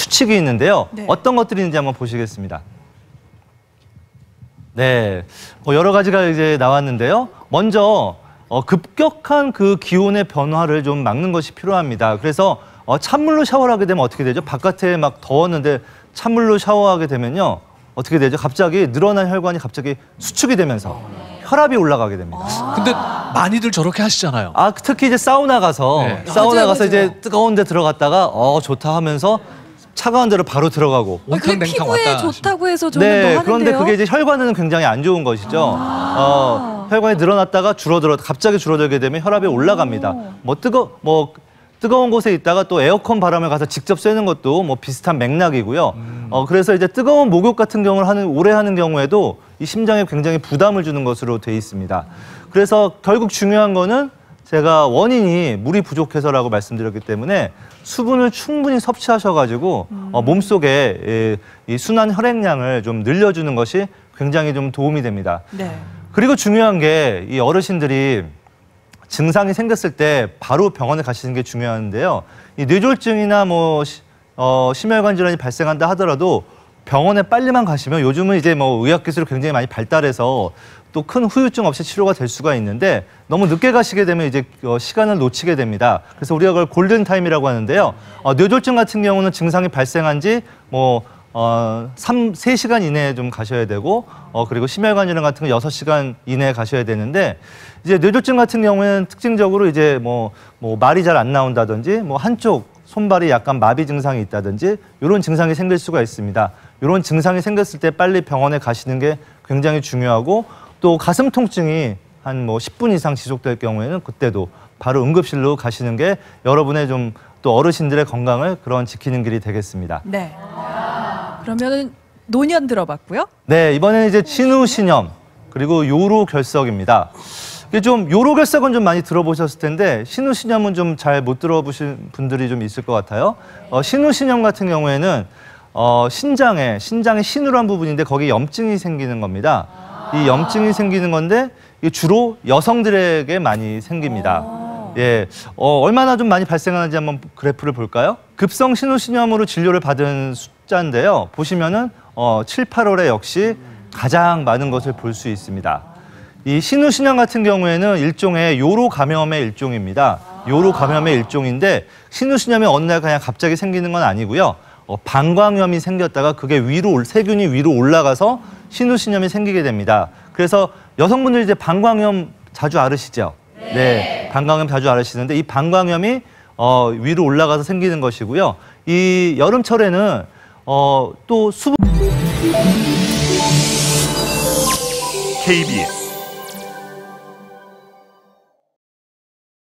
수칙이 있는데요. 네. 어떤 것들이 있는지 한번 보시겠습니다. 네, 여러 가지가 이제 나왔는데요. 먼저 급격한 그 기온의 변화를 좀 막는 것이 필요합니다. 그래서 찬물로 샤워를 하게 되면 어떻게 되죠? 바깥에 막 더웠는데 찬물로 샤워하게 되면요. 어떻게 되죠? 갑자기 늘어난 혈관이 갑자기 수축이 되면서 혈압이 올라가게 됩니다. 근데 많이들 저렇게 하시잖아요. 특히 이제 사우나 가서 맞아요. 이제 뜨거운 데 들어갔다가 좋다 하면서 차가운 데로 바로 들어가고. 그게 냉탕 피부에 왔다 좋다고 해서 저는 또 네, 하는데요. 그런데 그게 이제 혈관은 굉장히 안 좋은 것이죠. 혈관이 늘어났다가 갑자기 줄어들게 되면 혈압이 올라갑니다. 뜨거운 곳에 있다가 또 에어컨 바람을 가서 직접 쐬는 것도 비슷한 맥락이고요. 그래서 이제 뜨거운 목욕 같은 경우를 오래 하는 경우에도 이 심장에 굉장히 부담을 주는 것으로 돼 있습니다. 그래서 결국 중요한 거는 제가 원인이 물이 부족해서라고 말씀드렸기 때문에 수분을 충분히 섭취하셔가지고 몸속에 이 순환 혈액량을 좀 늘려주는 것이 굉장히 좀 도움이 됩니다. 네. 그리고 중요한 게 이 어르신들이 증상이 생겼을 때 바로 병원에 가시는 게 중요한데요. 이 뇌졸중이나 심혈관 질환이 발생한다 하더라도 병원에 빨리만 가시면 요즘은 이제 의학 기술이 굉장히 많이 발달해서 또 큰 후유증 없이 치료가 될 수가 있는데 너무 늦게 가시게 되면 이제 시간을 놓치게 됩니다. 그래서 우리가 그걸 골든 타임이라고 하는데요. 뇌졸중 같은 경우는 증상이 발생한 지 3시간 이내에 좀 가셔야 되고 그리고 심혈관 질환 같은 거 6시간 이내에 가셔야 되는데 이제 뇌졸중 같은 경우에는 특징적으로 이제 말이 잘 안 나온다든지 한쪽 손발이 약간 마비 증상이 있다든지 이런 증상이 생길 수가 있습니다. 이런 증상이 생겼을 때 빨리 병원에 가시는 게 굉장히 중요하고 또 가슴 통증이 한 10분 이상 지속될 경우에는 그때도 바로 응급실로 가시는 게 여러분의 좀 또 어르신들의 건강을 지키는 길이 되겠습니다. 네. 그러면은 노년 들어봤고요. 네, 이번에는 이제 신우신염 그리고 요로결석입니다. 이게 좀 요로결석은 좀 많이 들어보셨을 텐데 신우신염은 좀 잘 못 들어보신 분들이 좀 있을 것 같아요. 신우신염 같은 경우에는 신장의 신우란 부분인데 거기 염증이 생기는 겁니다. 이 염증이 생기는 건데 주로 여성들에게 많이 생깁니다. 예, 얼마나 좀 많이 발생하는지 한번 그래프를 볼까요? 급성 신우신염으로 진료를 받은 숫자인데요. 보시면은 7, 8월에 역시 가장 많은 것을 볼 수 있습니다. 이 신우신염 같은 경우에는 일종의 요로 감염의 일종입니다. 요로 감염의 일종인데 신우신염이 어느 날 그냥 갑자기 생기는 건 아니고요. 방광염이 생겼다가 그게 세균이 위로 올라가서 신우신염이 생기게 됩니다. 그래서 여성분들 이제 방광염 자주 앓으시죠? 네, 방광염 자주 앓으시는데 이 방광염이 위로 올라가서 생기는 것이고요. 이 여름철에는 또 수분 KBS